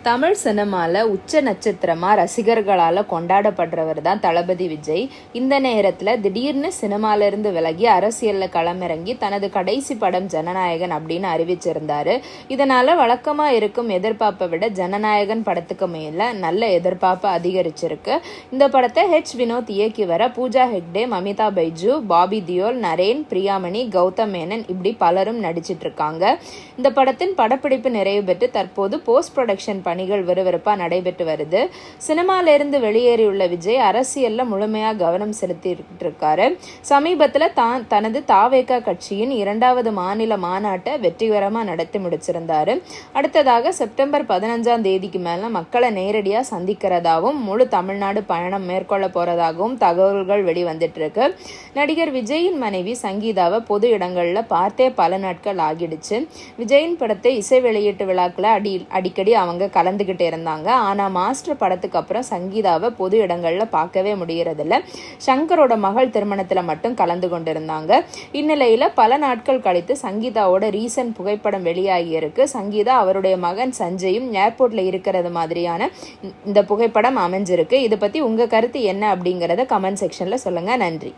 தமிழ் சினிமாவில் உச்ச நட்சத்திரமாக ரசிகர்களால் கொண்டாடப்படுறவர் தான் தளபதி விஜய். இந்த நேரத்தில் திடீர்னு சினிமாவிலிருந்து விலகி அரசியலில் களமிறங்கி தனது கடைசி படம் ஜனநாயகன் அப்படின்னு அறிவிச்சிருந்தார். இதனால் வழக்கமாக இருக்கும் எதிர்பார்ப்பை விட ஜனநாயகன் படத்துக்கு மேலே நல்ல எதிர்பார்ப்பு அதிகரிச்சிருக்கு. இந்த படத்தை வினோத் இயக்கி வர பூஜா ஹெக்டே, மமிதா பைஜு, பாபி தியோல், நரேன், பிரியாமணி, கௌதம் மேனன் இப்படி பலரும் நடிச்சிட்டு இருக்காங்க. இந்த படத்தின் படப்பிடிப்பு நிறைவு பெற்று தற்போது போஸ்ட் ப்ரொடக்ஷன் பணிகள் விறுவிறுப்பாக நடைபெற்று வருது. சினிமாவிலிருந்து வெளியேறியுள்ள விஜய் அரசியலில் முழுமையாக கவனம் செலுத்திட்டு இருக்காரு. சமீபத்தில் தனது தாவேகா கட்சியின் 2வது மாநில மாநாட்டை வெற்றிகரமாக நடத்தி முடிச்சிருந்தாரு. அடுத்ததாக செப்டம்பர் 15ஆம் தேதிக்கு மேலே மக்களை நேரடியாக சந்திக்கிறதாகவும் முழு தமிழ்நாடு பயணம் மேற்கொள்ள போறதாகவும் தகவல்கள் வெளிவந்துட்டு இருக்கு. நடிகர் விஜயின் மனைவி சங்கீதாவை பொது இடங்களில் பார்த்தே பல நாட்கள் ஆகிடுச்சு. விஜயின் படத்தை இசை வெளியீட்டு விழாக்களை அடிக்கடி அவங்க கலந்துக்கிட்டே இருந்தாங்க. ஆனால் மாஸ்டர் படத்துக்கு அப்புறம் சங்கீதாவை பொது இடங்களில் பார்க்கவே முடியறதில்ல. சங்கரோட மகள் திருமணத்தில் மட்டும் கலந்து கொண்டிருந்தாங்க. இந்நிலையில் பல நாட்கள் கழித்து சங்கீதாவோட ரீசன்ட் புகைப்படம் வெளியாகியிருக்கு. சங்கீதா அவருடைய மகன் சஞ்சயும் ஏர்போர்ட்ல இருக்கிறது மாதிரியான இந்த புகைப்படம் அமைஞ்சிருக்கு. இதை பற்றி உங்கள் கருத்து என்ன அப்படிங்கிறத கமெண்ட் செக்ஷனில் சொல்லுங்கள். நன்றி.